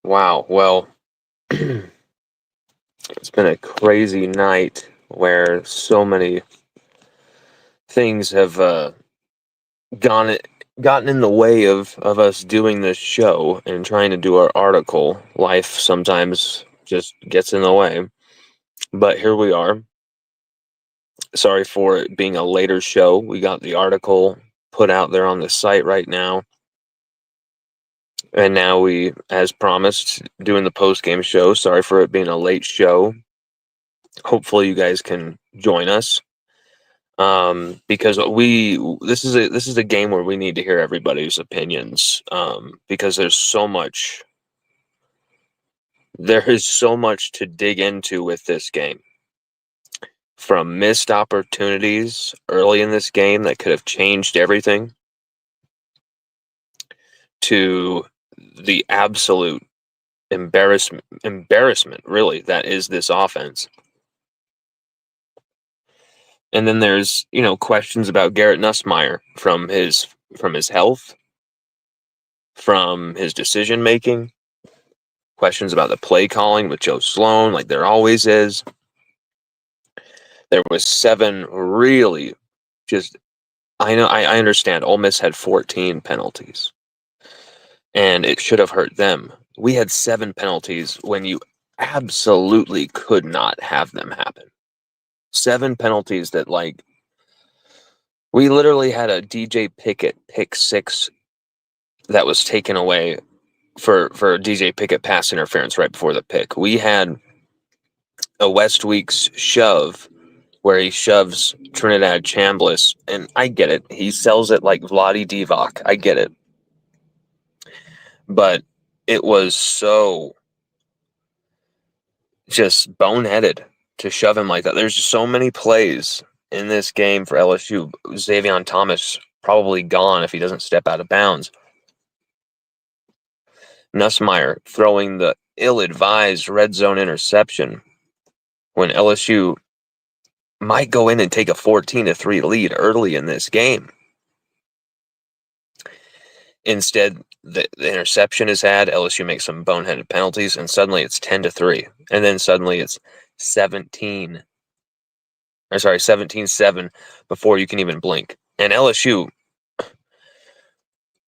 Wow. Well, it's been a crazy night where so many things have gone gotten in the way of us doing this show and trying to do our article. Life sometimes just gets in the way, but here we are. Sorry for it being a later show. We got the article put out there on the site right now, and now we, as promised, doing the post game show. Sorry for it being a late show. Hopefully, you guys can join us. Because this is a game where we need to hear everybody's opinions. Because there is so much to dig into with this game. From missed opportunities early in this game that could have changed everything, to the absolute embarrassment really that is this offense. And then there's, questions about Garrett Nussmeier from his health, from his decision making, questions about the play calling with Joe Sloan, like there always is. There was 7 really just I understand Ole Miss had 14 penalties, and it should have hurt them. We had 7 penalties when you absolutely could not have them happen. 7 penalties that, like, we literally had a DJ Pickett pick 6 that was taken away for DJ Pickett pass interference right before the pick. We had a West Weeks shove where he shoves Trinidad Chambliss, and I get it. He sells it like Vladi Divac. I get it. But it was so just boneheaded to shove him like that. There's so many plays in this game for LSU. Xavier Thomas probably gone if he doesn't step out of bounds. Nussmeier throwing the ill-advised red zone interception when LSU might go in and take a 14-3 lead early in this game. Instead, the interception is had. LSU makes some boneheaded penalties, and suddenly it's 10-3, and then suddenly it's 17. 17-7 before you can even blink. And LSU,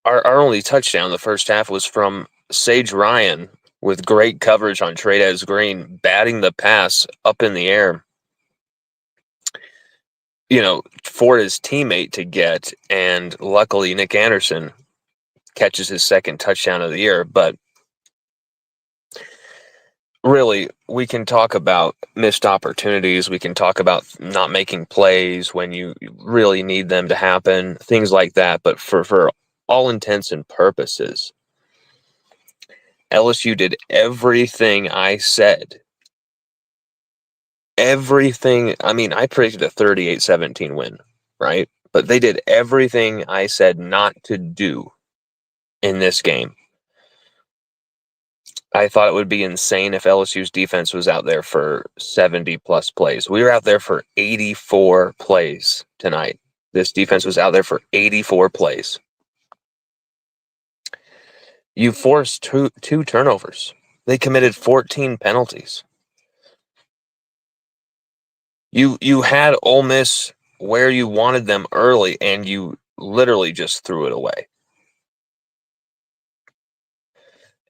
our only touchdown the first half was from Sage Ryan with great coverage on Trades Green, batting the pass up in the air, for his teammate to get. And luckily, Nick Anderson catches his second touchdown of the year. But really, we can talk about missed opportunities. We can talk about not making plays when you really need them to happen, things like that. But for all intents and purposes, LSU did everything I said. Everything. I mean, I predicted a 38-17 win, right? But they did everything I said not to do in this game. I thought it would be insane if LSU's defense was out there for 70-plus plays. We were out there for 84 plays tonight. This defense was out there for 84 plays. You forced two turnovers. They committed 14 penalties. You had Ole Miss where you wanted them early, and you literally just threw it away.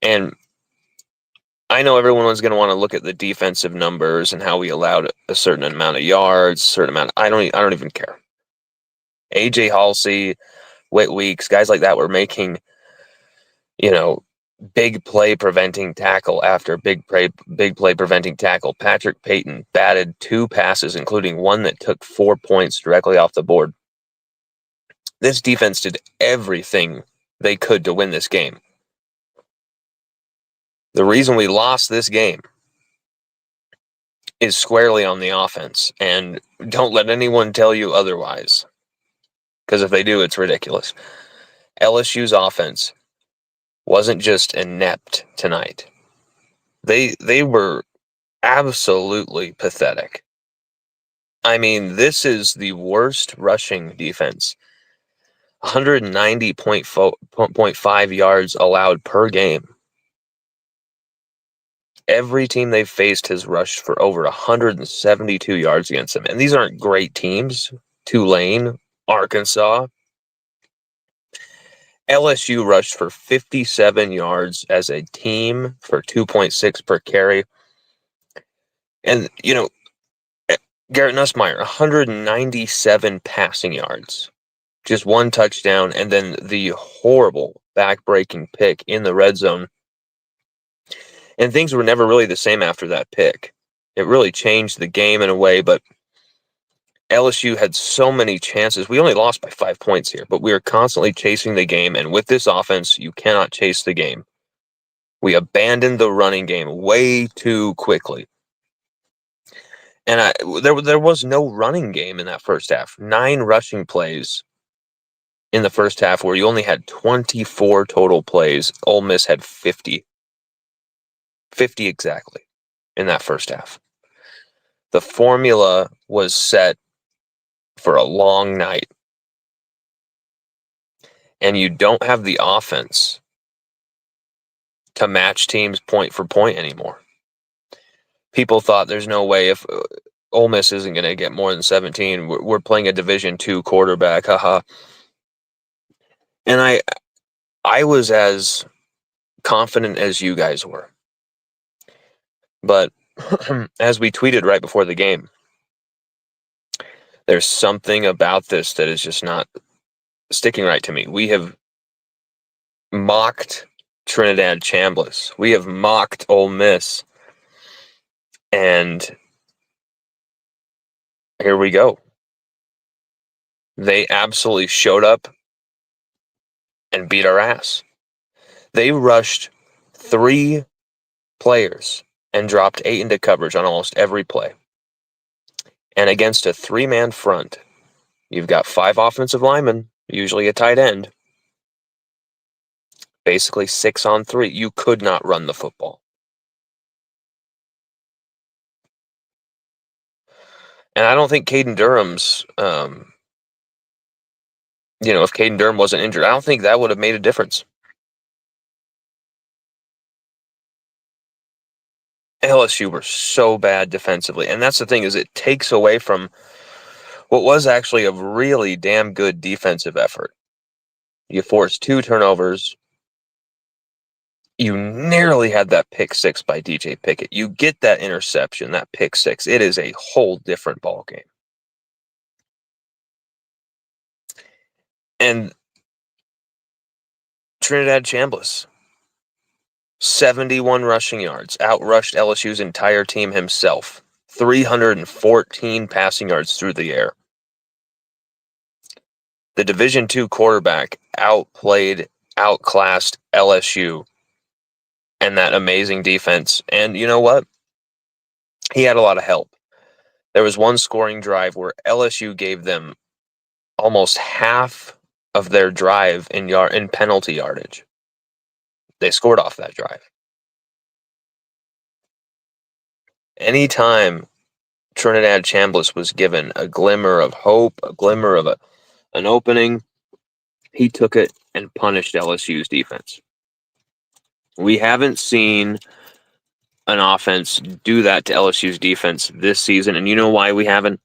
And I know everyone was going to want to look at the defensive numbers and how we allowed a certain amount of yards, certain amount. I don't even care. AJ Halsey, Whit Weeks, guys like that were making, big play preventing tackle after big play preventing tackle. Patrick Payton batted 2 passes, including one that took 4 points directly off the board. This defense did everything they could to win this game. The reason we lost this game is squarely on the offense, and don't let anyone tell you otherwise, because if they do, it's ridiculous. LSU's offense wasn't just inept tonight. They were absolutely pathetic. I mean, this is the worst rushing defense. 190.5 yards allowed per game. every team they've faced has rushed for over 172 yards against them. And these aren't great teams. Tulane, Arkansas. LSU rushed for 57 yards as a team for 2.6 per carry. And, Garrett Nussmeier, 197 passing yards. Just one touchdown, and then the horrible back-breaking pick in the red zone. And things were never really the same after that pick. It really changed the game in a way, but LSU had so many chances. We only lost by 5 points here, but we are constantly chasing the game, and with this offense, you cannot chase the game. We abandoned the running game way too quickly. And there was no running game in that first half. 9 rushing plays in the first half where you only had 24 total plays. Ole Miss had 50. 50 exactly in that first half. The formula was set for a long night. And you don't have the offense to match teams point for point anymore. People thought there's no way if Ole Miss isn't going to get more than 17. We're playing a Division II quarterback, haha. And I was as confident as you guys were. But as we tweeted right before the game, there's something about this that is just not sticking right to me. We have mocked Trinidad Chambliss. We have mocked Ole Miss. And here we go. They absolutely showed up and beat our ass. They rushed 3 players and dropped 8 into coverage on almost every play. And against a 3-man front, you've got 5 offensive linemen, usually a tight end, basically 6 on 3. You could not run the football. And I don't think Caden Durham's, if Caden Durham wasn't injured, I don't think that would have made a difference. LSU were so bad defensively. And that's the thing, is it takes away from what was actually a really damn good defensive effort. You forced 2 turnovers. You nearly had that pick 6 by DJ Pickett. You get that interception, that pick 6. It is a whole different ball game. And Trinidad Chambliss, 71 rushing yards, outrushed LSU's entire team himself. 314 passing yards through the air. The Division II quarterback outclassed LSU and that amazing defense. And you know what? He had a lot of help. There was one scoring drive where LSU gave them almost half of their drive in penalty yardage. They scored off that drive. Anytime Trinidad Chambliss was given a glimmer of hope, a glimmer of an opening, he took it and punished LSU's defense. We haven't seen an offense do that to LSU's defense this season, and you know why we haven't?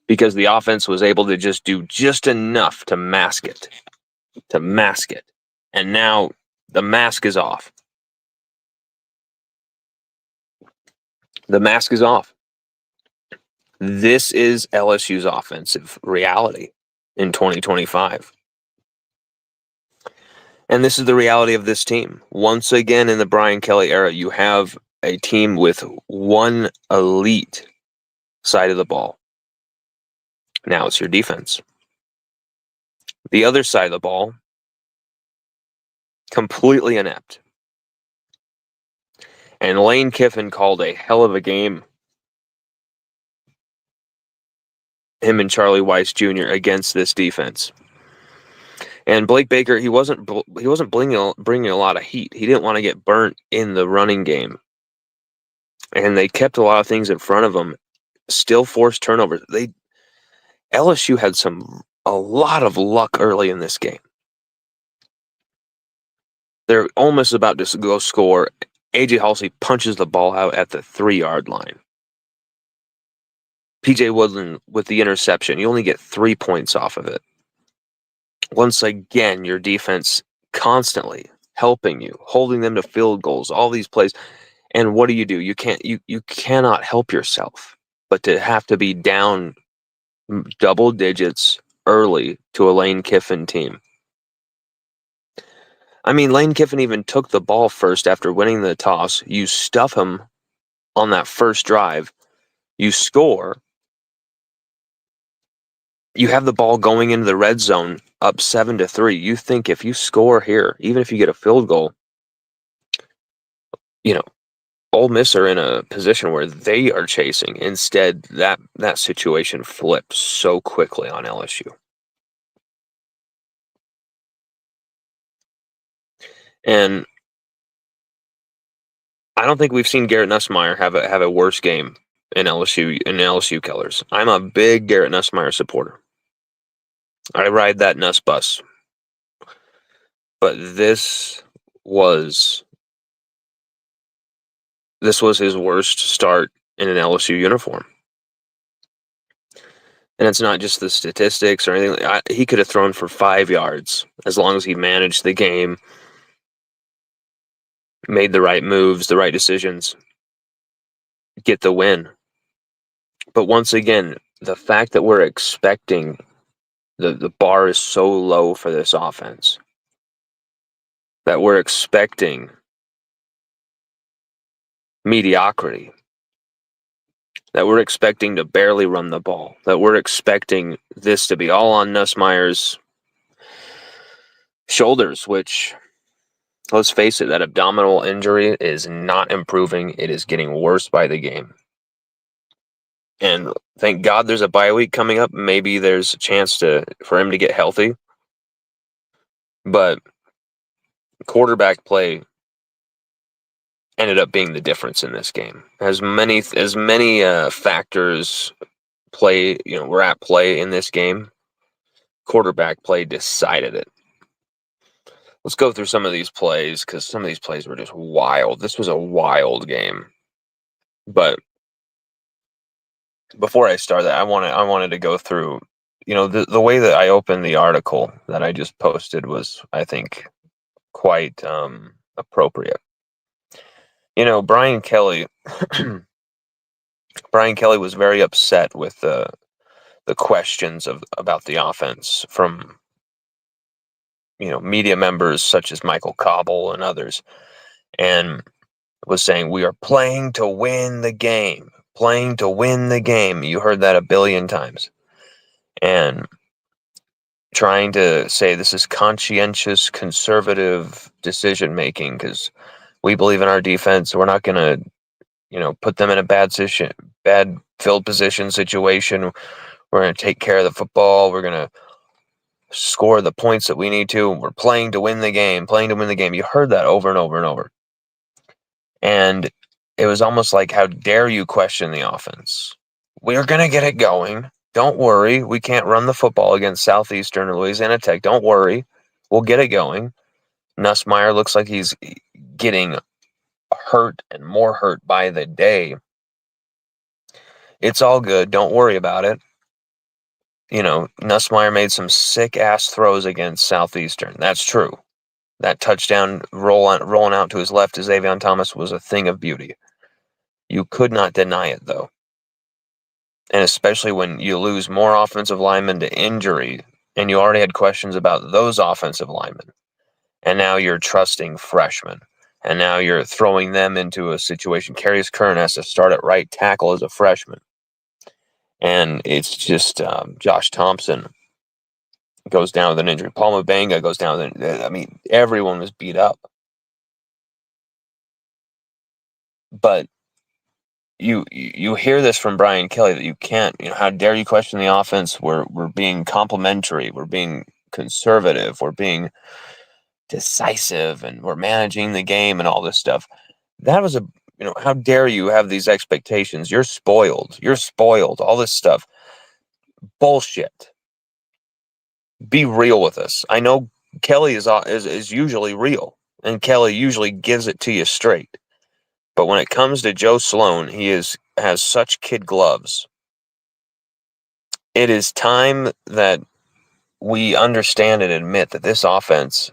Because the offense was able to just do just enough to mask it. And now the mask is off. The mask is off. This is LSU's offensive reality in 2025. And this is the reality of this team. Once again, in the Brian Kelly era, you have a team with one elite side of the ball. Now it's your defense. The other side of the ball, completely inept. And Lane Kiffin called a hell of a game. Him and Charlie Weiss Jr. against this defense. And Blake Baker, he wasn't bringing a lot of heat. He didn't want to get burnt in the running game. And they kept a lot of things in front of him. Still forced turnovers. LSU had a lot of luck early in this game. They're almost about to go score, AJ Halsey punches the ball out at the 3-yard line. PJ Woodland with the interception. You only get 3 points off of it. Once again, your defense constantly helping you, holding them to field goals, all these plays. And what do? You cannot help yourself but to have to be down double digits early to a Lane Kiffin team. I mean, Lane Kiffin even took the ball first after winning the toss. You stuff him on that first drive. You score. You have the ball going into the red zone up 7-3. You think if you score here, even if you get a field goal, Ole Miss are in a position where they are chasing. Instead, that situation flipped so quickly on LSU. And I don't think we've seen Garrett Nussmeier have a worse game in LSU colors. I'm a big Garrett Nussmeier supporter. I ride that Nuss bus. But this was his worst start in an LSU uniform. And it's not just the statistics or anything. He could have thrown for 5 yards as long as he managed the game, made the right moves, the right decisions, get the win. But once again, the fact that we're expecting the bar is so low for this offense that we're expecting mediocrity, that we're expecting to barely run the ball, that we're expecting this to be all on Nussmeier's shoulders, which, let's face it, that abdominal injury is not improving. It is getting worse by the game. And thank God there's a bye week coming up. Maybe there's a chance for him to get healthy. But quarterback play ended up being the difference in this game. As many factors were at play in this game, quarterback play decided it. Let's go through some of these plays because some of these plays were just wild. This was a wild game. But before I start that, I wanted to go through, the way that I opened the article that I just posted was, I think, quite appropriate. Brian Kelly was very upset with the questions about the offense from media members such as Michael Cobble and others, and was saying we are playing to win the game. Playing to win the game. You heard that a billion times. And trying to say this is conscientious, conservative decision making because we believe in our defense. We're not going to, put them in a bad field position situation. We're going to take care of the football. We're going to score the points that we need to. We're playing to win the game. Playing to win the game. You heard that over and over and over. And it was almost like, how dare you question the offense? We're going to get it going. Don't worry. We can't run the football against Southeastern or Louisiana Tech. Don't worry. We'll get it going. Nussmeier looks like he's getting hurt and more hurt by the day. It's all good. Don't worry about it. Nussmeier made some sick-ass throws against Southeastern. That's true. That touchdown rolling out to his left to Xavier Thomas was a thing of beauty. You could not deny it, though. And especially when you lose more offensive linemen to injury, and you already had questions about those offensive linemen, and now you're trusting freshmen, and now you're throwing them into a situation. Carius Curran has to start at right tackle as a freshman. And it's just Josh Thompson goes down with an injury. Paul Mabanga goes down with everyone was beat up. But you hear this from Brian Kelly that you can't, how dare you question the offense? We're being complimentary. We're being conservative. We're being decisive, and we're managing the game and all this stuff. That was how dare you have these expectations? You're spoiled. You're spoiled. All this stuff. Bullshit. Be real with us. I know Kelly is usually real, and Kelly usually gives it to you straight. But when it comes to Joe Sloan, has such kid gloves. It is time that we understand and admit that this offense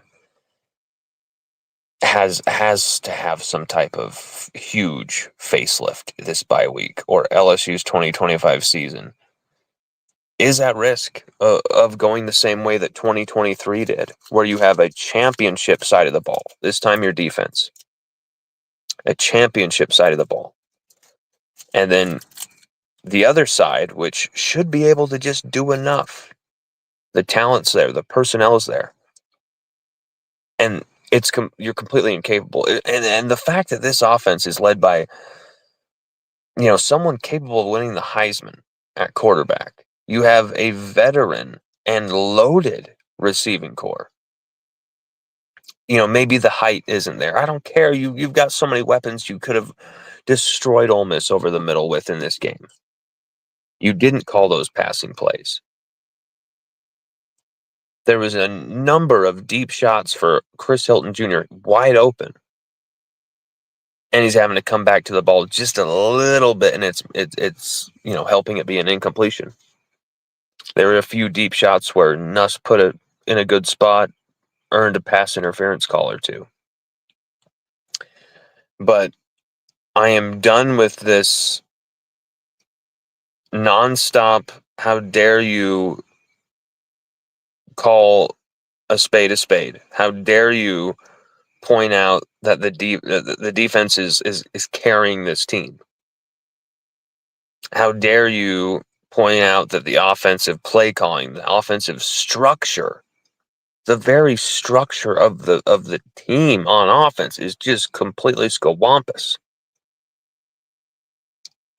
has to have some type of huge facelift this bye week, or LSU's 2025 season is at risk of going the same way that 2023 did, where you have a championship side of the ball. This time your defense. A championship side of the ball. And then the other side, which should be able to just do enough. The talent's there. The personnel is there. And you're completely incapable. And the fact that this offense is led by, someone capable of winning the Heisman at quarterback. You have a veteran and loaded receiving core. Maybe the height isn't there. I don't care. You've got so many weapons you could have destroyed Ole Miss over the middle with in this game. You didn't call those passing plays. There was a number of deep shots for Chris Hilton Jr. wide open. And he's having to come back to the ball just a little bit, and it's helping it be an incompletion. There were a few deep shots where Nuss put it in a good spot, earned a pass interference call or two. But I am done with this nonstop, how dare you call a spade a spade? How dare you point out that the defense is carrying this team? How dare you point out that the offensive play calling, the offensive structure, the very structure of the team on offense is just completely scawampus.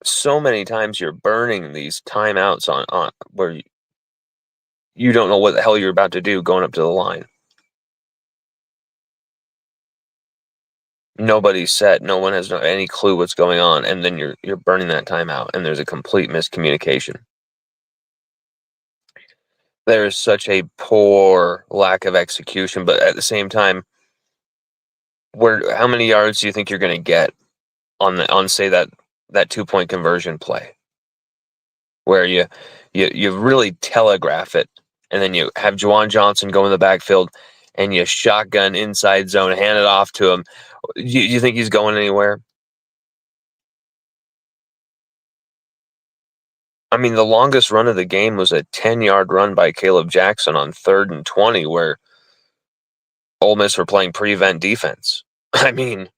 So many times you're burning these timeouts on where you don't know what the hell you're about to do going up to the line. Nobody's set. No one has any clue what's going on, and then you're burning that timeout, and there's a complete miscommunication. There is such a poor lack of execution, but at the same time, how many yards do you think you're going to get on say that 2-point conversion play, where you really telegraph it, and then you have Juwan Johnson go in the backfield, and you shotgun inside zone, hand it off to him. You think he's going anywhere? I mean, the longest run of the game was a 10-yard run by Caleb Jackson on 3rd and 20, where Ole Miss were playing prevent defense. I mean,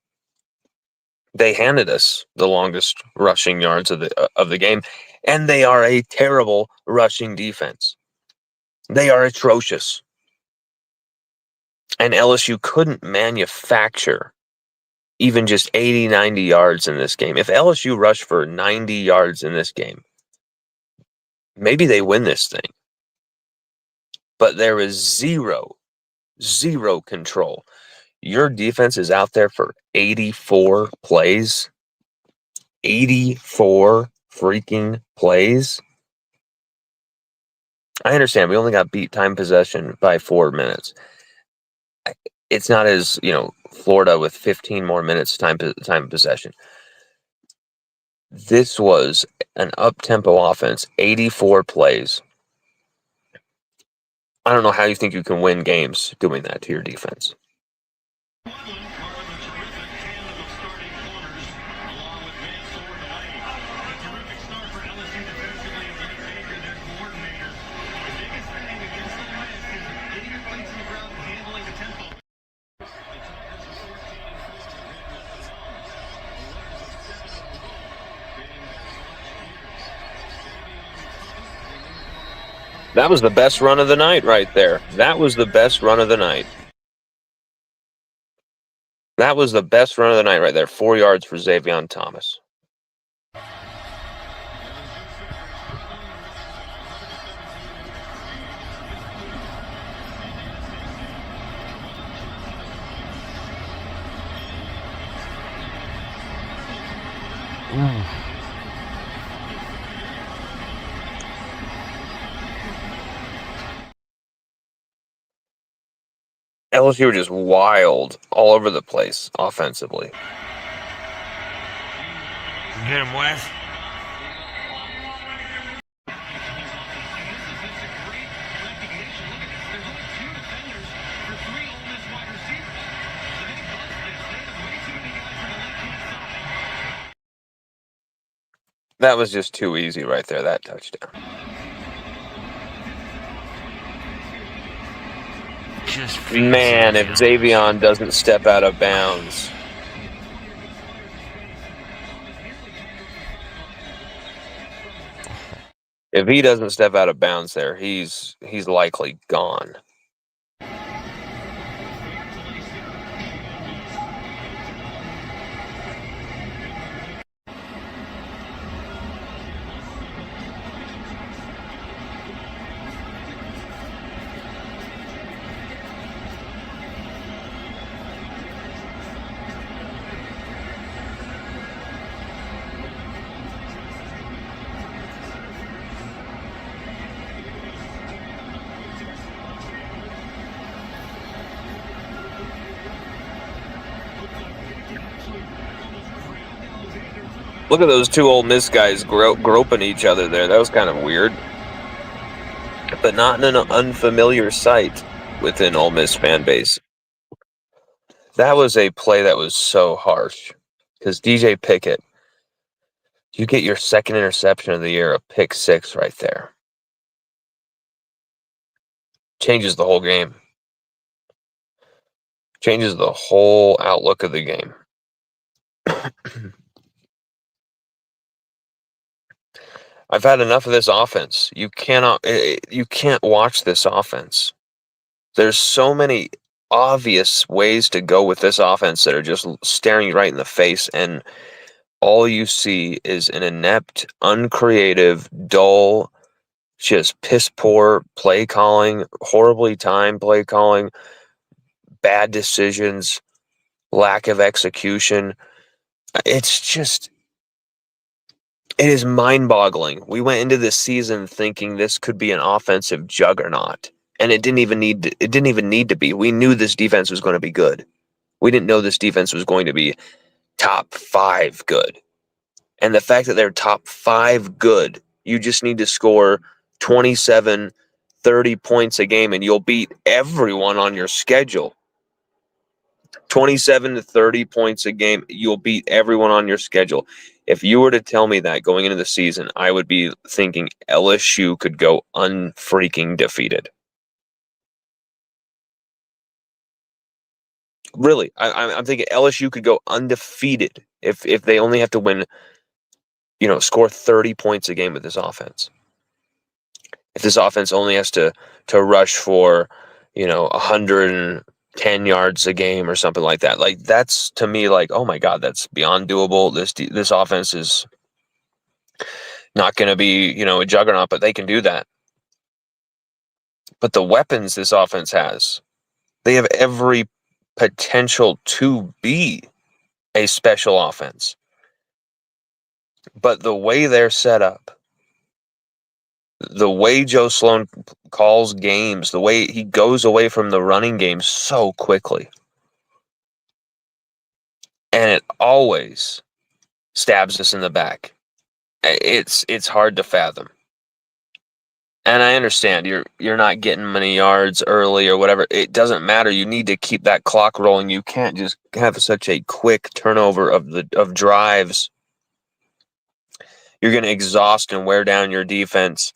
they handed us the longest rushing yards of the game, and they are a terrible rushing defense. They are atrocious. And LSU couldn't manufacture even just 80, 90 yards in this game. If LSU rushed for 90 yards in this game, maybe they win this thing. But there is zero control. Your defense is out there for 84 plays. 84 freaking plays. I understand we only got beat time possession by 4 minutes. It's not as, Florida with 15 more minutes time possession. This was an up-tempo offense, 84 plays. I don't know how you think you can win games doing that to your defense. That was the best run of the night right there. That was the best run of the night. That was the best run of the night right there. 4 yards for Xavion Thomas. LSU were just wild all over the place offensively. Hit him, Wes. That was just too easy right there, that touchdown. Man, if Xavion doesn't step out of bounds. If he doesn't step out of bounds there, he's likely gone. Look at those two Ole Miss guys groping each other there. That was kind of weird. But not in an unfamiliar sight within Ole Miss fan base. That was a play that was so harsh. Because DJ Pickett, you get your second interception of the year, a pick six right there. Changes the whole game. Changes the whole outlook of the game. I've had enough of this offense. You can't watch this offense. There's so many obvious ways to go with this offense that are just staring you right in the face, and all you see is an inept, uncreative, dull, just piss poor play calling, horribly timed play calling, bad decisions, lack of execution. It is mind-boggling. We went into this season thinking this could be an offensive juggernaut, and it didn't even need to be. We knew this defense was going to be good. We didn't know this defense was going to be top 5 good. And the fact that they're top 5 good, you just need to score 27, 30 points a game and you'll beat everyone on your schedule. 27 to 30 points a game, you'll beat everyone on your schedule. If you were to tell me that going into the season, I would be thinking LSU could go unfreaking defeated. Really, I'm thinking LSU could go undefeated if they only have to win, score 30 points a game with this offense. If this offense only has to rush for, 110 yards a game or something like that. Like, that's, to me, like, oh my God, that's beyond doable. This offense is not going to be, a juggernaut, but they can do that. But the weapons this offense has, they have every potential to be a special offense. But the way they're set up, the way Joe Sloan calls games, the way he goes away from the running game so quickly, and it always stabs us in the back. It's hard to fathom. And I understand you're not getting many yards early or whatever. It doesn't matter. You need to keep that clock rolling. You can't just have such a quick turnover of drives. You're going to exhaust and wear down your defense,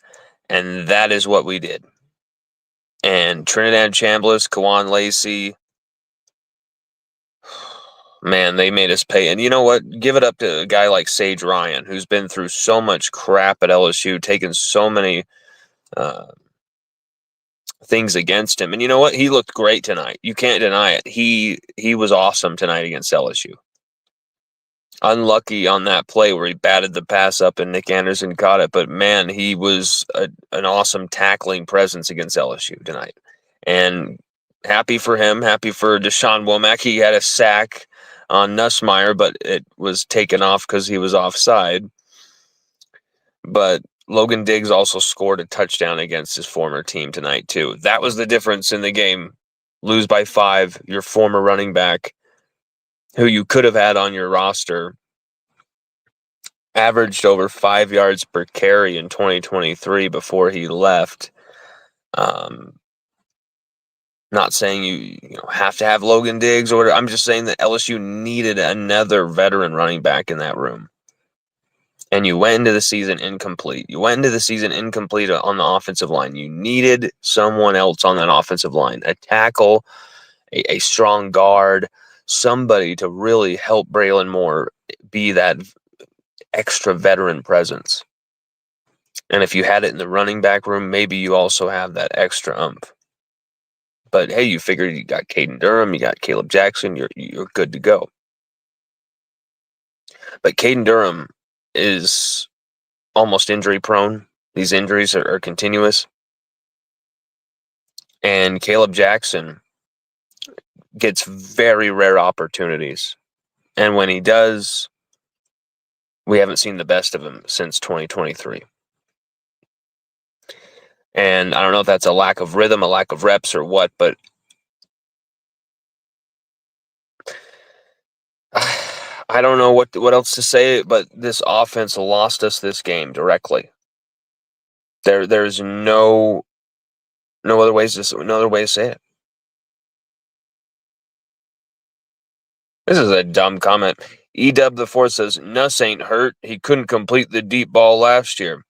and that is what we did. And Trinidad Chambliss, Kawan Lacey, man, they made us pay. And you know what? Give it up to a guy like Sage Ryan, who's been through so much crap at LSU, taken so many things against him. And you know what? He looked great tonight. You can't deny it. He was awesome tonight against LSU. Unlucky on that play where he batted the pass up and Nick Anderson caught it. But, man, he was an awesome tackling presence against LSU tonight. And happy for him. Happy for Deshaun Womack. He had a sack on Nussmeier, but it was taken off because he was offside. But Logan Diggs also scored a touchdown against his former team tonight, too. That was the difference in the game. Lose by 5, your former running back, who you could have had on your roster, averaged over 5 yards per carry in 2023 before he left. Not saying you have to have Logan Diggs, or I'm just saying that LSU needed another veteran running back in that room. And you went into the season incomplete. You went into the season incomplete on the offensive line. You needed someone else on that offensive line, a tackle, a strong guard, somebody to really help Braylon Moore be that extra veteran presence. And if you had it in the running back room, maybe you also have that extra umph. But hey, you figured you got Caden Durham, you got Caleb Jackson, you're good to go. But Caden Durham is almost injury prone. These injuries are continuous. And Caleb Jackson gets very rare opportunities. And when he does, we haven't seen the best of him since 2023. And I don't know if that's a lack of rhythm, a lack of reps, or what, but I don't know what else to say, but this offense lost us this game directly. There's no other way to say it. This is a dumb comment. EW the Fourth says Nuss ain't hurt. He couldn't complete the deep ball last year.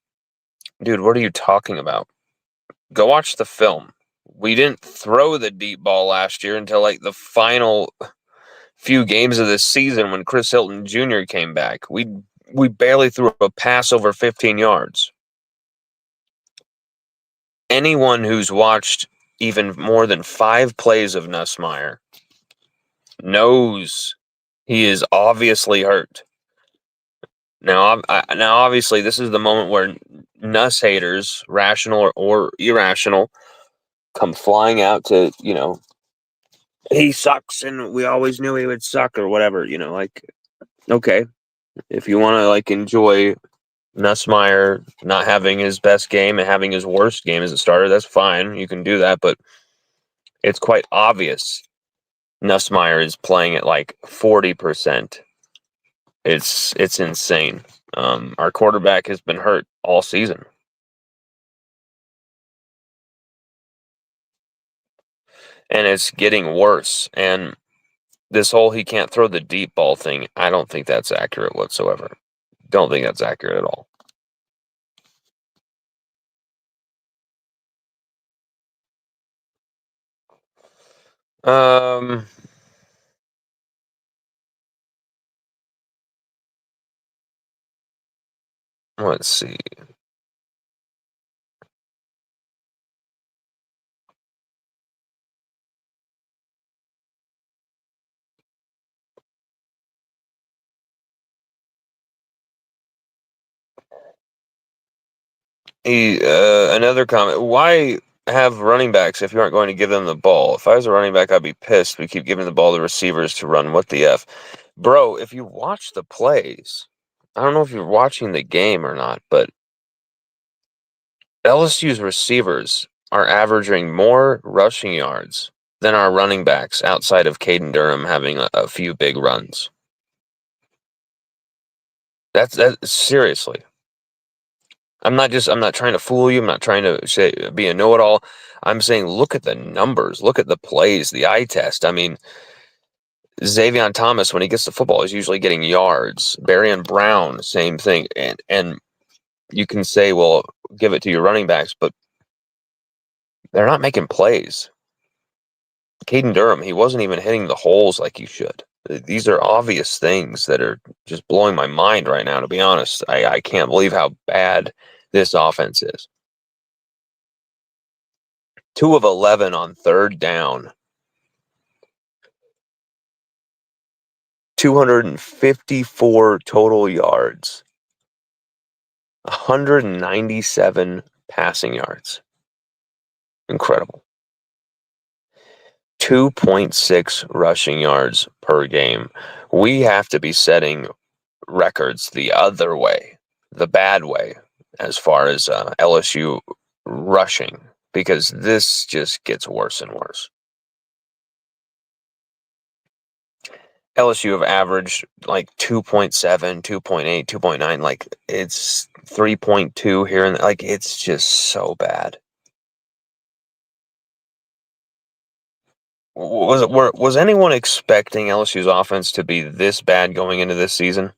Dude, what are you talking about? Go watch the film. We didn't throw the deep ball last year until like the final few games of this season when Chris Hilton Jr. came back. We barely threw a pass over 15 yards. Anyone who's watched even more than 5 plays of Nussmeier knows he is obviously hurt. Now, obviously, this is the moment where Nuss haters, rational or irrational, come flying out to, he sucks and we always knew he would suck or whatever, okay. If you want to, enjoy Nussmeier not having his best game and having his worst game as a starter, that's fine. You can do that, but it's quite obvious Nussmeier is playing at 40%. It's insane. Our quarterback has been hurt all season. And it's getting worse. And this whole he can't throw the deep ball thing, I don't think that's accurate whatsoever. Don't think that's accurate at all. Let's see. Another comment. Why have running backs if you aren't going to give them the ball? If I was a running back, I'd be pissed. We keep giving the ball to receivers to run. What the F? Bro, if you watch the plays, I don't know if you're watching the game or not, but LSU's receivers are averaging more rushing yards than our running backs outside of Caden Durham having a few big runs. That's seriously. I'm not trying to fool you. I'm not trying to be a know-it-all. I'm saying look at the numbers, look at the plays, the eye test. I mean, Xavier Thomas, when he gets the football, is usually getting yards. Barrion Brown, same thing. And you can say, well, give it to your running backs, but they're not making plays. Caden Durham, he wasn't even hitting the holes like he should. These are obvious things that are just blowing my mind right now, to be honest. I can't believe how bad this offense is. 2 of 11 on third down. 254 total yards. 197 passing yards. Incredible. 2.6 rushing yards per game. We have to be setting records the other way, the bad way, as far as LSU rushing, because this just gets worse and worse. LSU have averaged like 2.7, 2.8, 2.9. Like it's 3.2 here and like it's just so bad. Was anyone expecting LSU's offense to be this bad going into this season?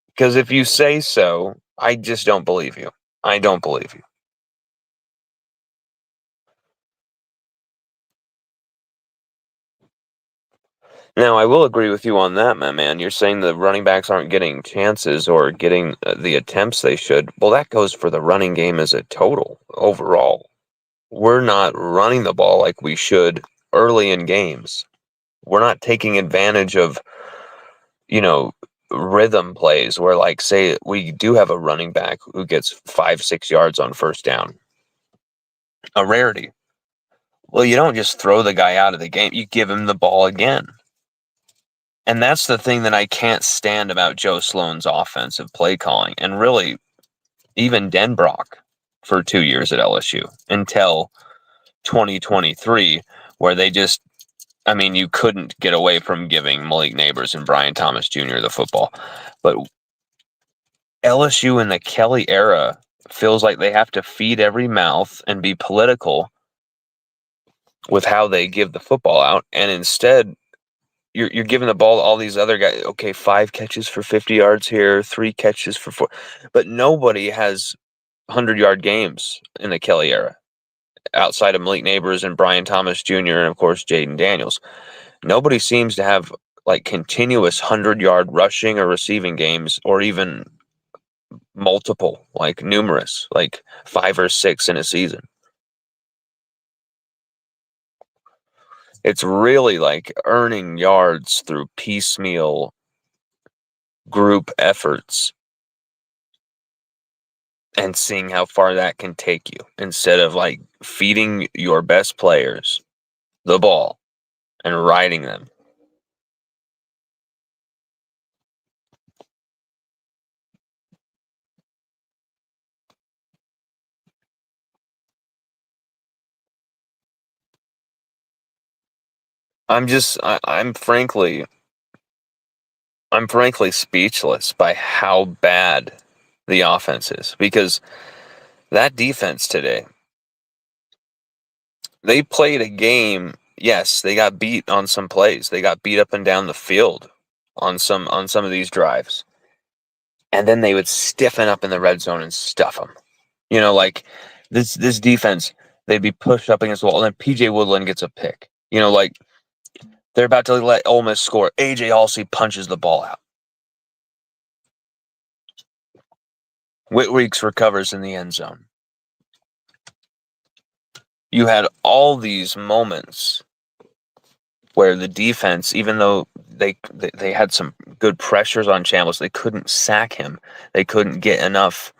Because if you say so, I just don't believe you. I don't believe you. Now, I will agree with you on that, my man. You're saying the running backs aren't getting chances or getting the attempts they should. Well, that goes for the running game as a total overall. We're not running the ball like we should early in games. We're not taking advantage of, you know, rhythm plays where, like, say, we do have a running back who gets 5-6 yards on first down. A rarity. Well, you don't just throw the guy out of the game, you give him the ball again. And that's the thing that I can't stand about Joe Sloan's offensive play calling, and really even Denbrock for 2 years at LSU until 2023, where they just, I mean, you couldn't get away from giving Malik Neighbors and Brian Thomas Jr. the football. But LSU in the Kelly era feels like they have to feed every mouth and be political with how they give the football out, and instead you're giving the ball to all these other guys. Okay, 5 catches for 50 yards here, 3 catches for 4, but nobody has 100-yard games in the Kelly era outside of Malik Neighbors and Brian Thomas Jr. and of course Jaden Daniels. Nobody seems to have like continuous 100-yard rushing or receiving games, or even multiple, like numerous, like 5 or 6 in a season. It's really like earning yards through piecemeal group efforts and seeing how far that can take you, instead of like feeding your best players the ball and riding them. I'm frankly speechless by how bad the offense is, because that defense today, they played a game. Yes, they got beat on some plays. They got beat up and down the field on some of these drives. And then they would stiffen up in the red zone and stuff them. You know, like this defense, they'd be pushed up against the wall, and then PJ Woodland gets a pick. You know, like they're about to let Ole Miss score. AJ Halsey punches the ball out. Whitweeks recovers in the end zone. You had all these moments where the defense, even though they had some good pressures on Chambliss, they couldn't sack him. They couldn't get enough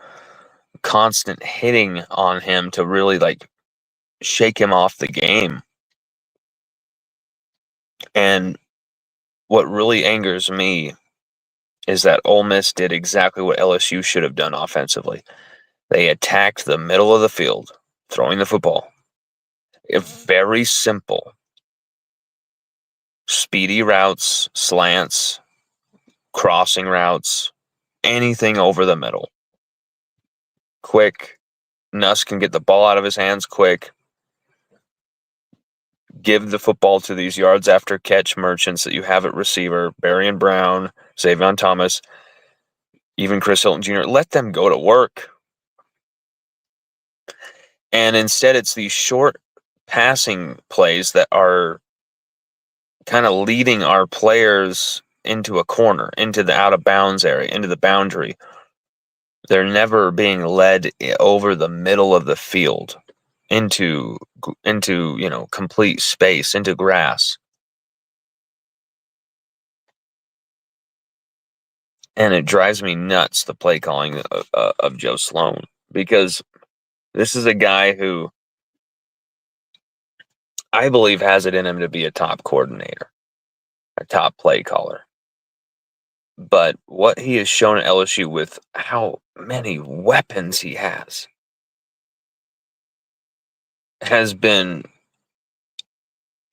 constant hitting on him to really like shake him off the game. And what really angers me is that Ole Miss did exactly what LSU should have done offensively. They attacked the middle of the field, throwing the football. Very simple. Speedy routes, slants, crossing routes, anything over the middle. Quick. Nuss can get the ball out of his hands quick. Give the football to these yards after catch merchants that you have at receiver, Berrien Brown, Zavion Thomas, even Chris Hilton Jr. Let them go to work. And instead, it's these short passing plays that are kind of leading our players into a corner, into the out of bounds area, into the boundary. They're never being led over the middle of the field into complete space, into grass. And it drives me nuts, the play calling of Joe Sloan, because this is a guy who I believe has it in him to be a top coordinator, a top play caller. But what he has shown at LSU with how many weapons he has been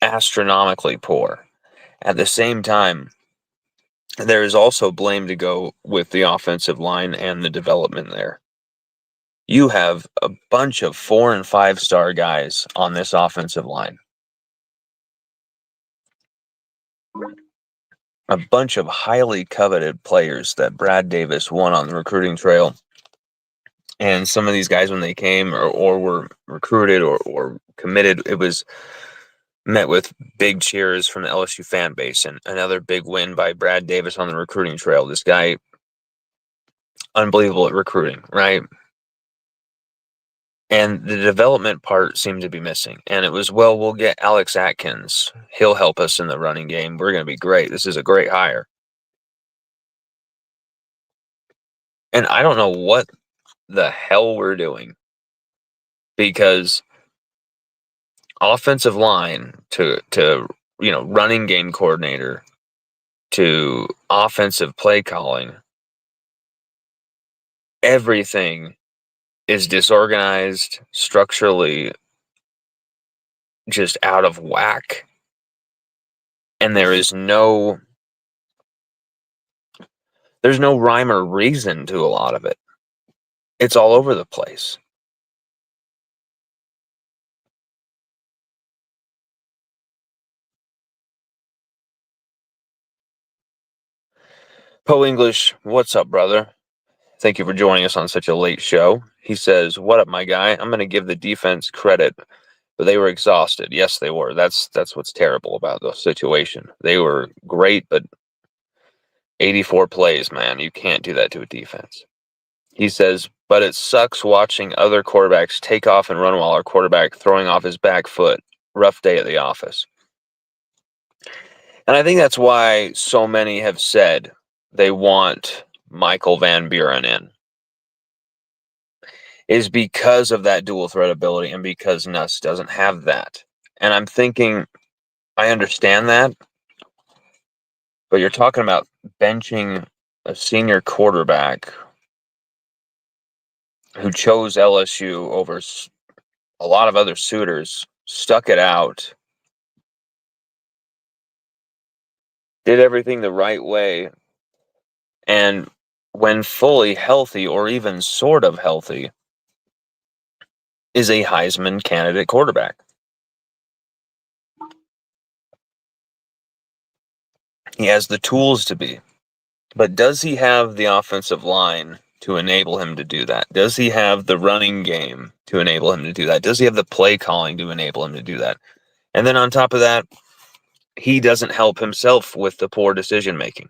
astronomically poor. At the same time, there is also blame to go with the offensive line and the development there. You have a bunch of 4- and 5-star guys on this offensive line. A bunch of highly coveted players that Brad Davis won on the recruiting trail. And some of these guys, when they came or were recruited or committed, it was met with big cheers from the LSU fan base. And another big win by Brad Davis on the recruiting trail. This guy, unbelievable at recruiting, right? And the development part seemed to be missing. And it was, well, we'll get Alex Atkins. He'll help us in the running game. We're going to be great. This is a great hire. And I don't know what the hell we're doing, because offensive line to running game coordinator to offensive play calling, everything is disorganized, structurally just out of whack, and there's no rhyme or reason to a lot of it. It's all over the place. Poe English, what's up, brother? Thank you for joining us on such a late show. He says, "What up, my guy? I'm going to give the defense credit, but they were exhausted." Yes, they were. That's what's terrible about the situation. They were great, but 84 plays, man. You can't do that to a defense. He says, "But it sucks watching other quarterbacks take off and run while our quarterback throwing off his back foot. Rough day at the office." And I think that's why so many have said they want Michael Van Buren in, is because of that dual threat ability and because Nuss doesn't have that. And I'm thinking, I understand that, but you're talking about benching a senior quarterback who chose LSU over a lot of other suitors, stuck it out, did everything the right way, and when fully healthy or even sort of healthy, is a Heisman candidate quarterback. He has the tools to be. But does he have the offensive line to enable him to do that? Does he have the running game to enable him to do that? Does he have the play calling to enable him to do that? And then on top of that, he doesn't help himself with the poor decision making.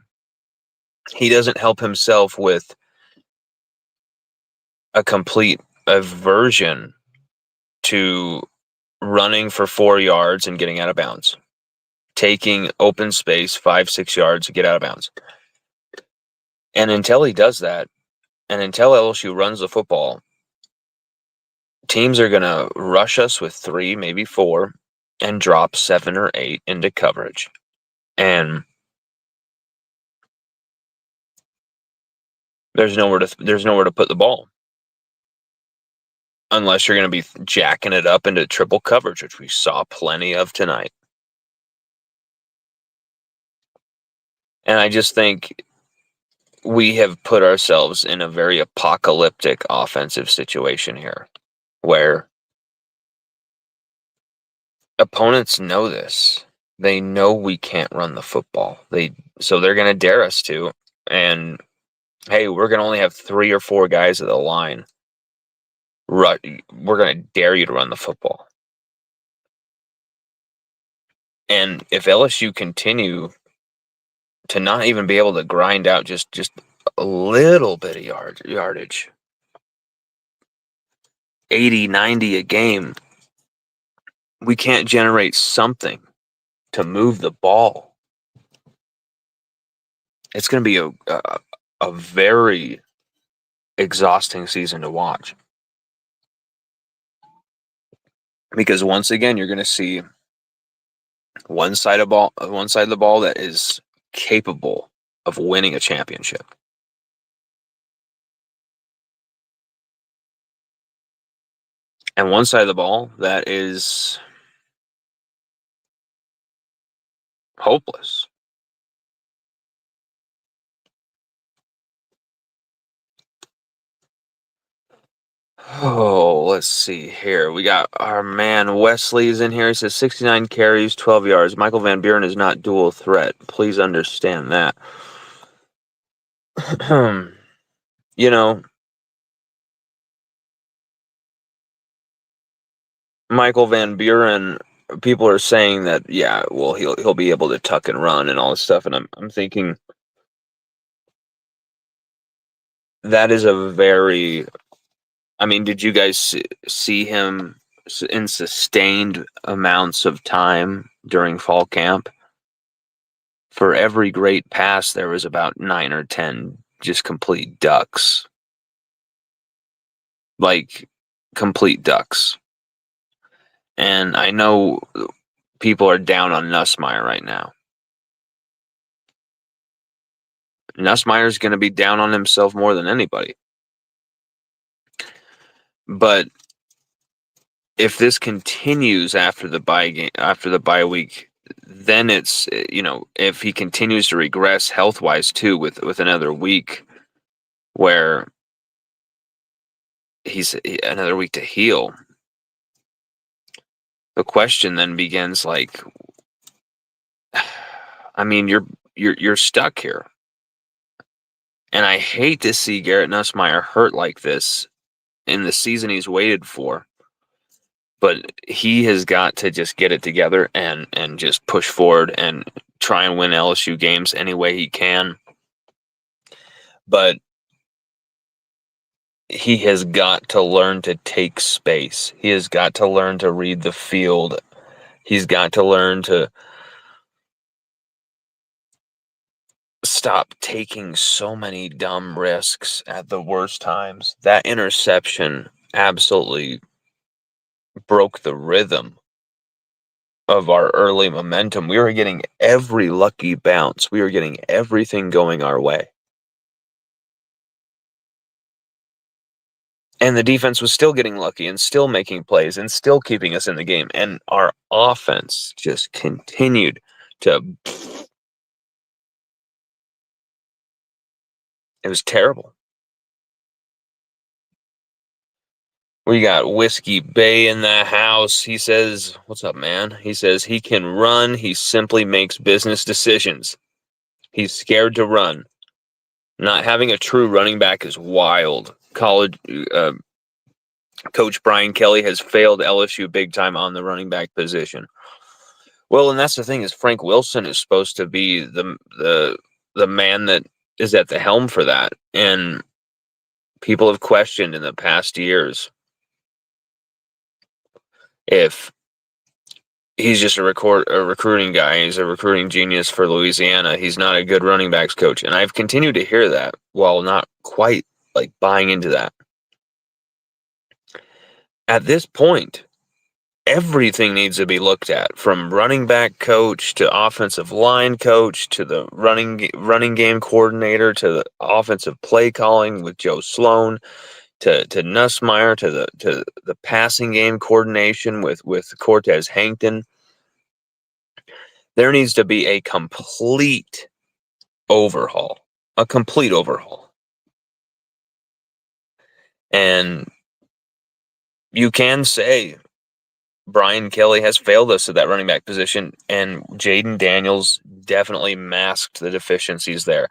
He doesn't help himself with a complete aversion to running for 4 yards and getting out of bounds, taking open space 5-6 yards to get out of bounds. And until he does that, and until LSU runs the football, teams are going to rush us with 3, maybe 4, and drop 7 or 8 into coverage. And there's nowhere to put the ball, unless you're going to be jacking it up into triple coverage, which we saw plenty of tonight. And I just think we have put ourselves in a very apocalyptic offensive situation here, where opponents know this. They know we can't run the football. So they're going to dare us to. And hey, we're going to only have 3 or 4 guys at the line. We're going to dare you to run the football. And if LSU continue to not even be able to grind out just a little bit of yardage, 80, 90 a game, we can't generate something to move the ball. It's going to be a very exhausting season to watch. Because once again, you're going to see one side of the ball that is capable of winning a championship. And one side of the ball that is hopeless. Oh, let's see here. We got our man Wesley's in here. He says 69 carries, 12 yards. Michael Van Buren is not dual threat. Please understand that. You know, Michael Van Buren, people are saying that, yeah, well, he'll be able to tuck and run and all this stuff, and I'm thinking that is a very. I mean, did you guys see him in sustained amounts of time during fall camp? For every great pass, there was about 9 or 10 just complete ducks, like complete ducks. And I know people are down on Nussmeier right now. Nussmeier's going to be down on himself more than anybody. But if this continues after the bye week, then it's, if he continues to regress health wise too, with another week where he's another week to heal, the question then begins, like, I mean, you're stuck here, and I hate to see Garrett Nussmeier hurt like this in the season he's waited for. But he has got to just get it together and just push forward and try and win LSU games any way he can. But he has got to learn to take space. He has got to learn to read the field. He's got to learn to stop taking so many dumb risks at the worst times. That interception absolutely broke the rhythm of our early momentum. We were getting every lucky bounce. We were getting everything going our way. And the defense was still getting lucky and still making plays and still keeping us in the game. And our offense just continued to. It was terrible. We got Whiskey Bay in the house. He says, "What's up, man?" He says he can run. He simply makes business decisions. He's scared to run. Not having a true running back is wild. Coach Brian Kelly has failed LSU big time on the running back position. Well, and that's the thing, is Frank Wilson is supposed to be the man that is at the helm for that, and people have questioned in the past years if he's just a recruiting guy. He's a recruiting genius for Louisiana. He's not a good running backs coach, and I've continued to hear that while not quite like buying into that. At this point, everything needs to be looked at, from running back coach to offensive line coach to the running game coordinator to the offensive play calling with Joe Sloan to Nussmeier to the passing game coordination with Cortez Hankton. There needs to be a complete overhaul. And you can say Brian Kelly has failed us at that running back position, and Jaden Daniels definitely masked the deficiencies there.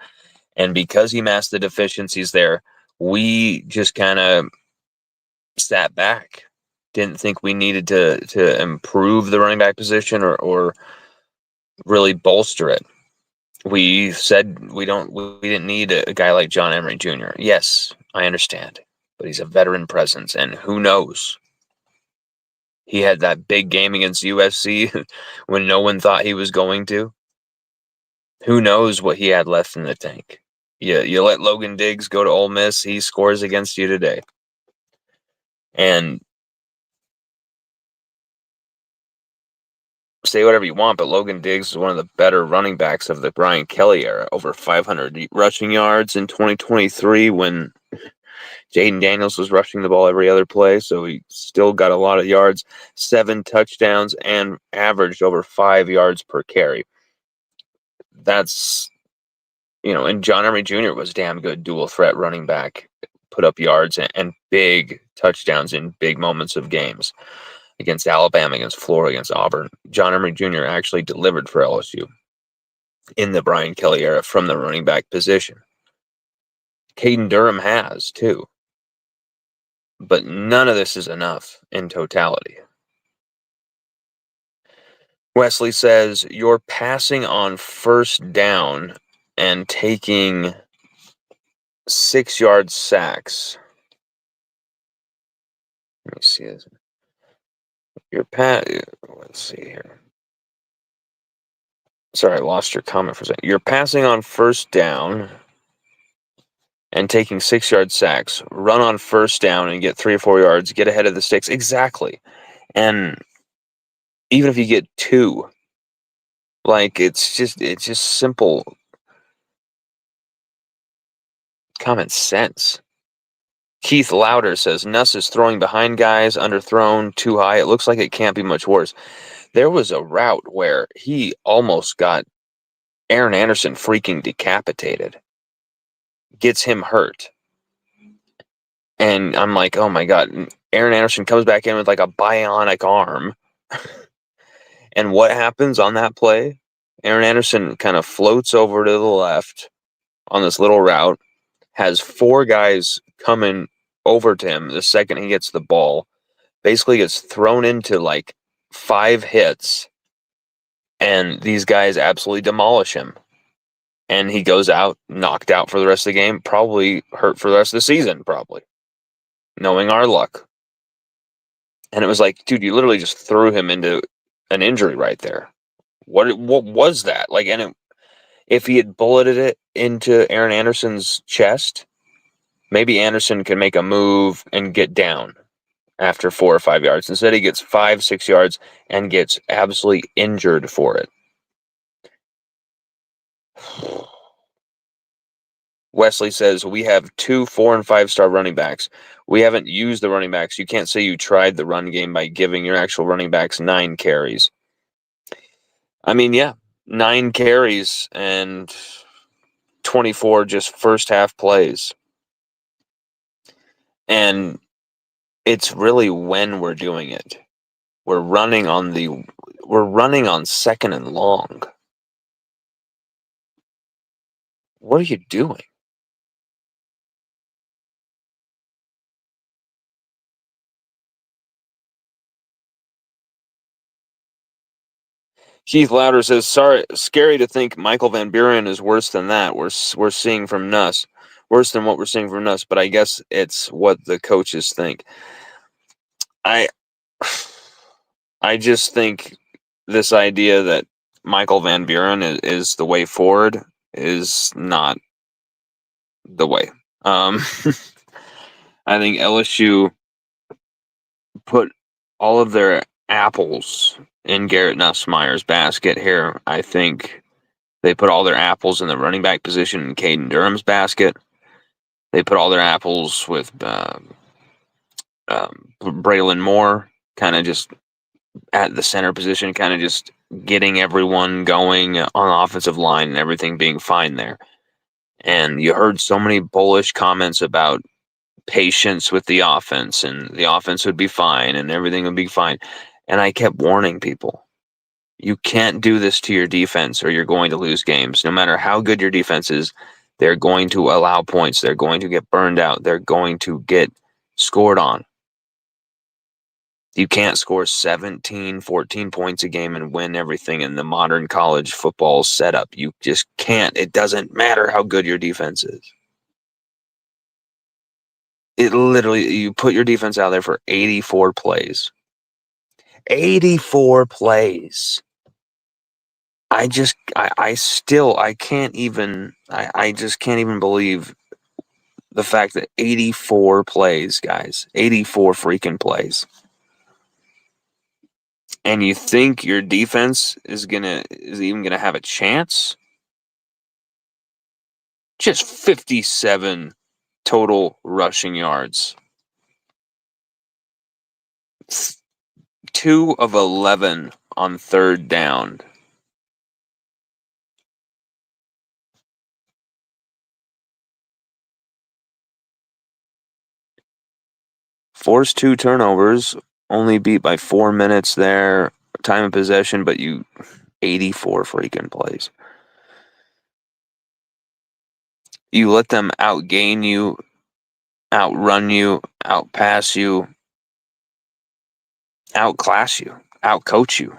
And because he masked the deficiencies there, we just kind of sat back. Didn't think we needed to improve the running back position or really bolster it. We said we didn't need a guy like John Emery Jr. Yes, I understand, but he's a veteran presence, and who knows? He had that big game against USC when no one thought he was going to. Who knows what he had left in the tank? You let Logan Diggs go to Ole Miss, he scores against you today. And say whatever you want, but Logan Diggs is one of the better running backs of the Brian Kelly era. Over 500 rushing yards in 2023 when Jaden Daniels was rushing the ball every other play, so he still got a lot of yards, 7 touchdowns, and averaged over 5 yards per carry. that's, and John Emery Jr. was damn good dual threat running back, put up yards and big touchdowns in big moments of games against Alabama, against Florida, against Auburn. John Emery Jr. actually delivered for LSU in the Brian Kelly era from the running back position. Caden Durham has too. But none of this is enough in totality. Wesley says, you're passing on first down and taking 6-yard sacks. Let me see this. Let's see here. Sorry, I lost your comment for a second. You're passing on first down and taking 6-yard sacks. Run on first down and get 3 or 4 yards. Get ahead of the sticks. Exactly. And even if you get 2, like it's just simple common sense. Keith Louder says, Nuss is throwing behind guys, underthrown, too high. It looks like it can't be much worse. There was a route where he almost got Aaron Anderson freaking decapitated. Gets him hurt. And I'm like, oh my God. And Aaron Anderson comes back in with like a bionic arm. And what happens on that play? Aaron Anderson kind of floats over to the left on this little route, has 4 guys coming over to him the second he gets the ball, basically gets thrown into like 5 hits, and these guys absolutely demolish him. And he goes out, knocked out for the rest of the game, probably hurt for the rest of the season, probably, knowing our luck. And it was like, dude, you literally just threw him into an injury right there. What was that? Like, and if he had bulleted it into Aaron Anderson's chest, maybe Anderson can make a move and get down after 4 or 5 yards. Instead, he gets 5, 6 yards and gets absolutely injured for it. Wesley says, we have 2 4- and 5-star running backs. We haven't used the running backs. You can't say you tried the run game by giving your actual running backs 9 carries. I mean, yeah, 9 carries and 24 just first half plays. And it's really when we're doing it. We're running on 2nd and long. What are you doing? Keith Louder says, "Sorry, scary to think Michael Van Buren is worse than that. We're seeing from Nuss, worse than what we're seeing from Nuss. But I guess it's what the coaches think. I just think this idea that Michael Van Buren is the way forward is not the way. I think LSU put all of their apples in Garrett Nussmeier's basket here. I think they put all their apples in the running back position in Caden Durham's basket. They put all their apples with Braylon Moore, kind of just at the center position, kind of just getting everyone going on the offensive line and everything being fine there. And you heard so many bullish comments about patience with the offense, and the offense would be fine and everything would be fine. And I kept warning people, you can't do this to your defense or you're going to lose games. No matter how good your defense is, they're going to allow points. They're going to get burned out. They're going to get scored on. You can't score 17, 14 points a game and win everything in the modern college football setup. You just can't. It doesn't matter how good your defense is. It literally, you put your defense out there for 84 plays. 84 plays. I just can't even believe the fact that 84 plays, guys. 84 freaking plays. And you think your defense is even gonna have a chance? Just 57 total rushing yards. 2 of 11 on third down. Forced 2 turnovers, only beat by 4 minutes there. Time of possession, but 84 freaking plays. You let them outgain you, outrun you, outpass you, outclass you, outcoach you.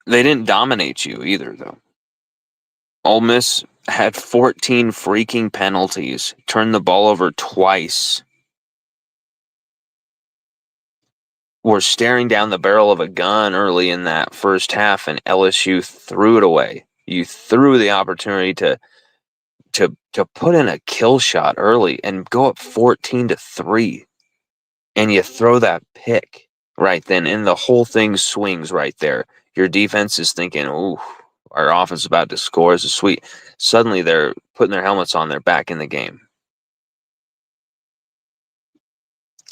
They didn't dominate you either, though. Ole Miss had 14 freaking penalties, turned the ball over twice. Were staring down the barrel of a gun early in that first half, and LSU threw it away. You threw the opportunity to put in a kill shot early and go up 14-3, and you throw that pick right then, and the whole thing swings right there. Your defense is thinking, "Ooh, our offense is about to score. This is sweet." Suddenly, they're putting their helmets on. They're back in the game.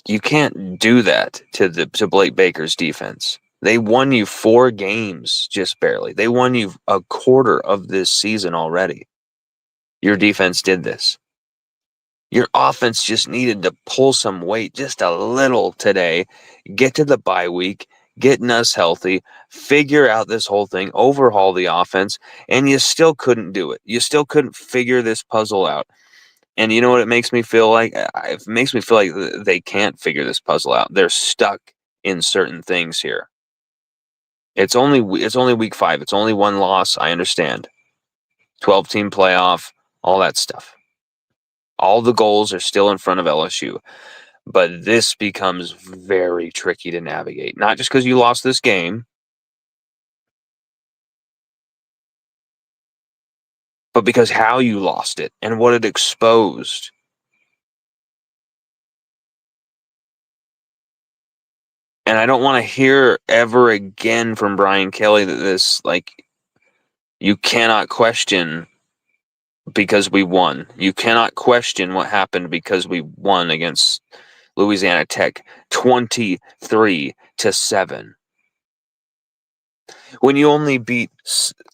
You can't do that to Blake Baker's defense. They won you 4 games, just barely. They won you a quarter of this season already. Your defense did this. Your offense just needed to pull some weight just a little today, get to the bye week, getting us healthy, figure out this whole thing, overhaul the offense, and you still couldn't do it. You still couldn't figure this puzzle out. And you know what it makes me feel like? It makes me feel like they can't figure this puzzle out. They're stuck in certain things here. It's only week 5. It's only 1 loss. I understand. 12-team playoff, all that stuff. All the goals are still in front of LSU. But this becomes very tricky to navigate. Not just because you lost this game, but because how you lost it and what it exposed. And I don't want to hear ever again from Brian Kelly that this, you cannot question because we won. You cannot question what happened because we won against Louisiana Tech 23-7. When you only beat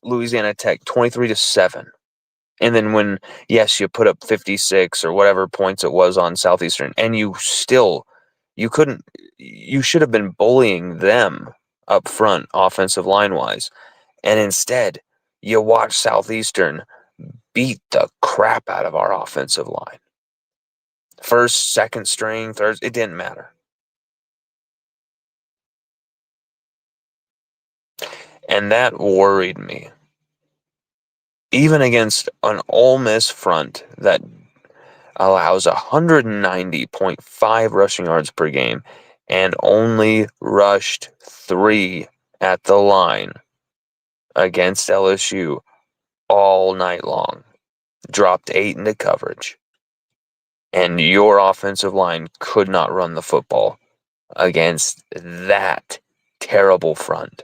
Louisiana Tech 23-7. And then when, yes, you put up 56 or whatever points it was on Southeastern, and you should have been bullying them up front, offensive line-wise. And instead, you watch Southeastern beat the crap out of our offensive line. First, second string, third, it didn't matter. And that worried me. Even against an Ole Miss front that allows 190.5 rushing yards per game and only rushed 3 at the line against LSU all night long. Dropped 8 into coverage. And your offensive line could not run the football against that terrible front.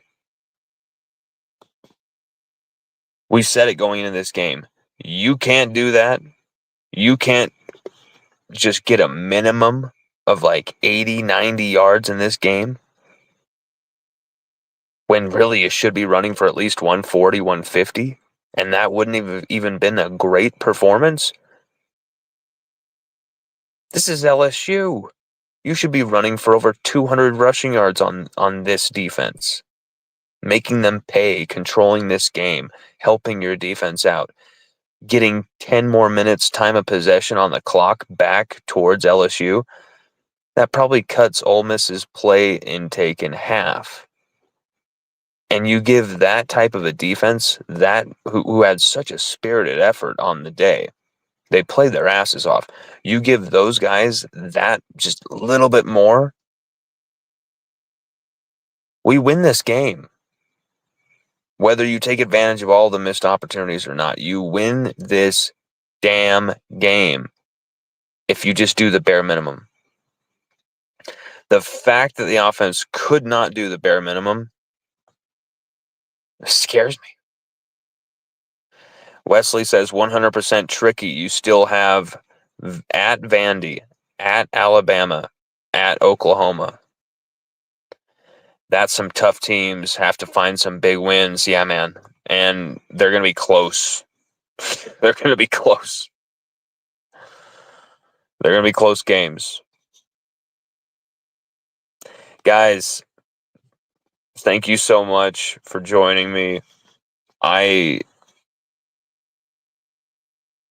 We said it going into this game. You can't do that. You can't just get a minimum of 80, 90 yards in this game when really you should be running for at least 140, 150, and that wouldn't have even been a great performance. This is LSU. You should be running for over 200 rushing yards on this defense, making them pay, controlling this game, helping your defense out, getting 10 more minutes time of possession on the clock back towards LSU. That probably cuts Ole Miss's play intake in half. And you give that type of a defense, who had such a spirited effort on the day, they played their asses off. You give those guys that just a little bit more, we win this game. Whether you take advantage of all the missed opportunities or not, you win this damn game if you just do the bare minimum. The fact that the offense could not do the bare minimum scares me. Wesley says 100% tricky. You still have at Vandy, at Alabama, at Oklahoma. That's some tough teams. Have to find some big wins. Yeah, man. And they're going to be close. They're going to be close. They're going to be close games. Guys, thank you so much for joining me. I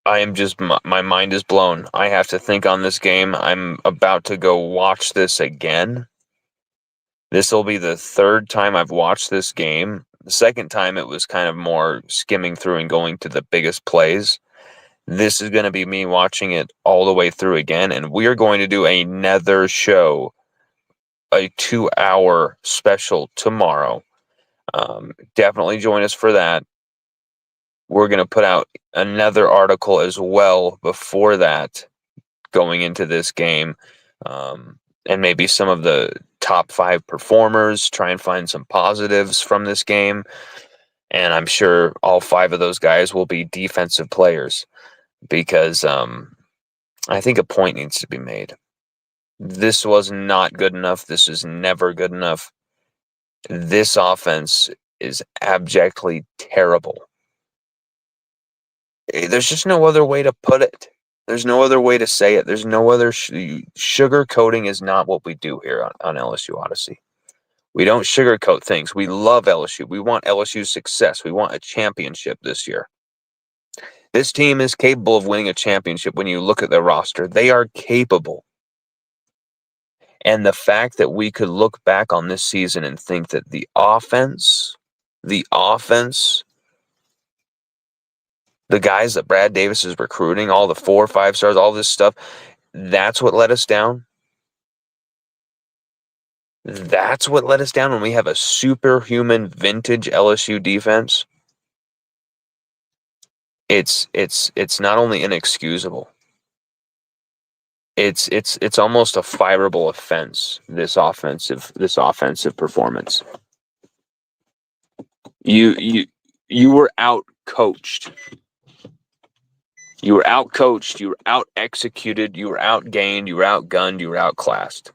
am just, my mind is blown. I have to think on this game. I'm about to go watch this again. This will be the third time I've watched this game. The second time it was kind of more skimming through and going to the biggest plays. This is going to be me watching it all the way through again, and we're going to do another show, a 2-hour special tomorrow. Definitely join us for that. We're going to put out another article as well before that, going into this game, and maybe some of the top 5 performers, try and find some positives from this game. And I'm sure all 5 of those guys will be defensive players, because I think a point needs to be made. This was not good enough. This is never good enough. This offense is abjectly terrible. There's just no other way to put it. There's no other way to say it. There's no other sugarcoating is not what we do here on LSU Odyssey. We don't sugarcoat things. We love LSU. We want LSU's success. We want a championship this year. This team is capable of winning a championship when you look at their roster. They are capable. And the fact that we could look back on this season and think that the offense, the guys that Brad Davis is recruiting, all the 4 or 5 stars, all this stuff, that's what let us down. That's what let us down when we have a superhuman vintage LSU defense. It's not only inexcusable. It's almost a fireable offense, this offensive performance. You were out coached. You were out coached, you were out executed, you were outgained, you were outgunned, you were outclassed.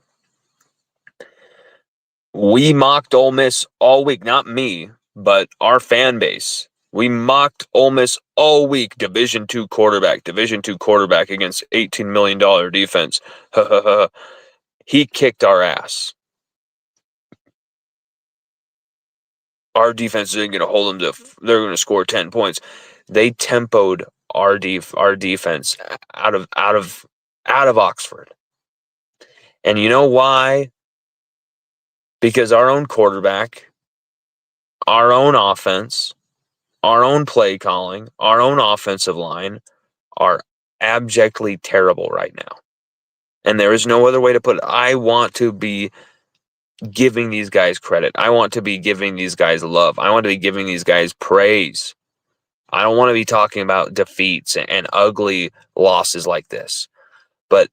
We mocked Ole Miss all week, not me, but our fan base. We mocked Ole Miss all week. Division II quarterback against $18 million defense. He kicked our ass. Our defense isn't going to hold them to. They're going to score 10 points. They tempoed our defense out of Oxford. And you know why? Because our own quarterback, our own offense, our own play calling, our own offensive line are abjectly terrible right now. And there is no other way to put it. I want to be giving these guys credit. I want to be giving these guys love. I want to be giving these guys praise. I don't want to be talking about defeats and ugly losses like this. But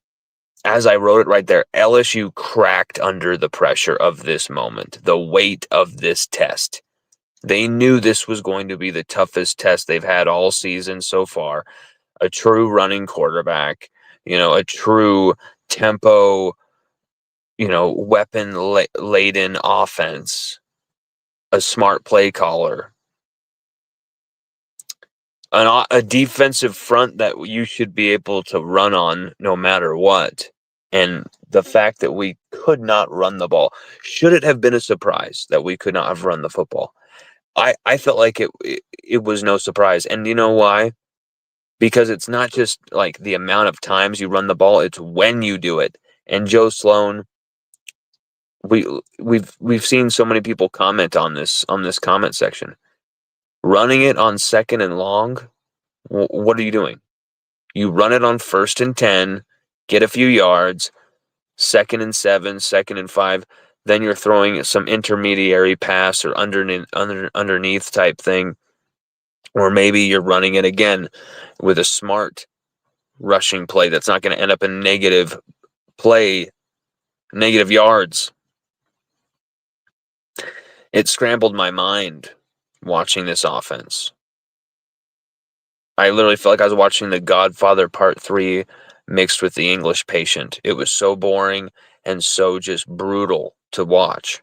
as I wrote it right there, LSU cracked under the pressure of this moment, the weight of this test. They knew this was going to be the toughest test they've had all season so far. A true running quarterback, a true tempo, weapon-laden offense, a smart play caller, a defensive front that you should be able to run on no matter what. And the fact that we could not run the ball, should it have been a surprise that we could not have run the football? I felt like it was no surprise. And you know why? Because it's not just like the amount of times you run the ball, it's when you do it. And Joe Sloan, we've seen so many people comment on this comment section. Running it on 2nd and long, what are you doing? You run it on 1st and 10, get a few yards, 2nd and 7, 2nd and 5, then you're throwing some intermediary pass or underneath type thing, or maybe you're running it again with a smart rushing play that's not going to end up in negative yards. It scrambled my mind watching this offense. I literally felt like I was watching The Godfather Part 3 mixed with The English Patient. It was so boring and so just brutal to watch.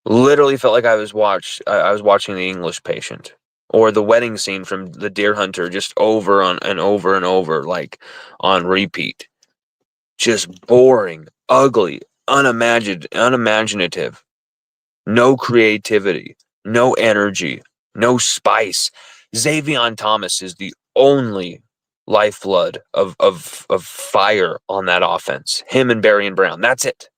Literally felt like I was watching The English Patient Or the wedding scene from The Deer Hunter, just over and over and over, like on repeat. Just boring, ugly, unimaginative. No creativity, no energy, no spice. Xavion Thomas is the only lifeblood of fire on that offense. Him and Barry and Brown. That's it.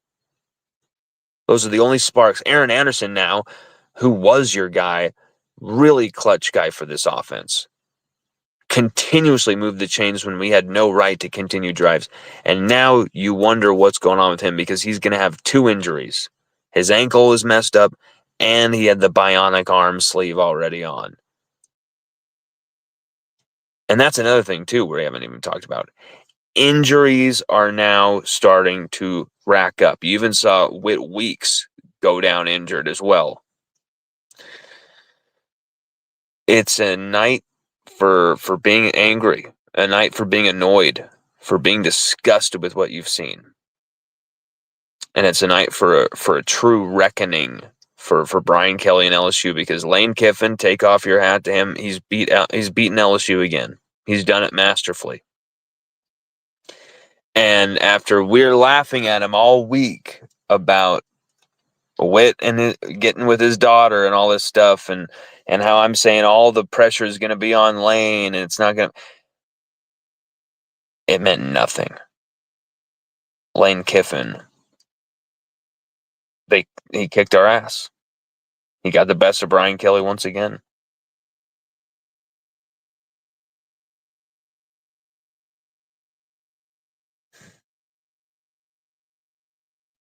Those are the only sparks. Aaron Anderson now, who was your guy, really clutch guy for this offense. Continuously moved the chains when we had no right to continue drives. And now you wonder what's going on with him because he's going to have 2 injuries. His ankle is messed up, and he had the bionic arm sleeve already on. And that's another thing, too, we haven't even talked about. Injuries are now starting to rack up. You even saw Whit Weeks go down injured as well. It's a night for being angry, a night for being annoyed, for being disgusted with what you've seen. And it's a night for a true reckoning for Brian Kelly and LSU, because Lane Kiffin, take off your hat to him. He's beaten LSU again. He's done it masterfully. And after we're laughing at him all week about Witt and getting with his daughter and all this stuff, and how I'm saying all the pressure is going to be on Lane, and it's not going to. It meant nothing. Lane Kiffin, he kicked our ass. He got the best of Brian Kelly once again.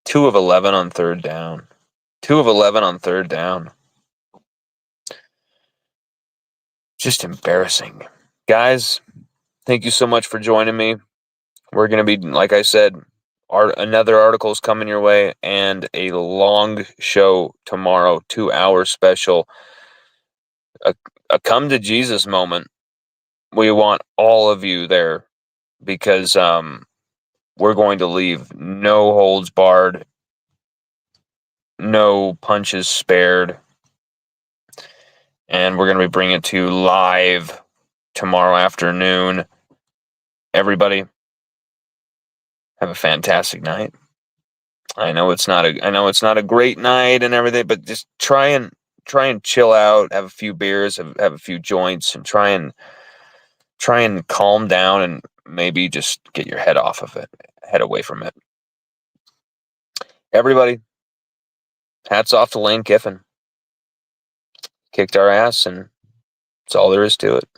Two of 11 on third down. 2 of 11 on third down. Just embarrassing. Guys, thank you so much for joining me. We're going to be, like I said, another article is coming your way, and a long show tomorrow, 2-hour special. A come to Jesus moment. We want all of you there, because we're going to leave no holds barred, no punches spared, and we're going to be bringing it to you live tomorrow afternoon. Everybody, have a fantastic night. I know it's not a great night and everything, but just try and chill out, have a few beers, have a few joints, and try and calm down, and maybe just get your head off of it, head away from it. Everybody, hats off to Lane Kiffin. Kicked our ass, and that's all there is to it.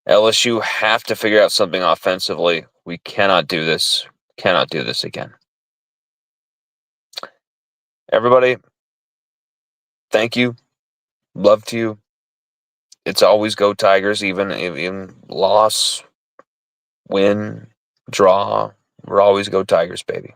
LSU have to figure out something offensively. We cannot do this. Cannot do this again. Everybody, thank you. Love to you. It's always go Tigers, even loss, win, draw. We're always go Tigers, baby.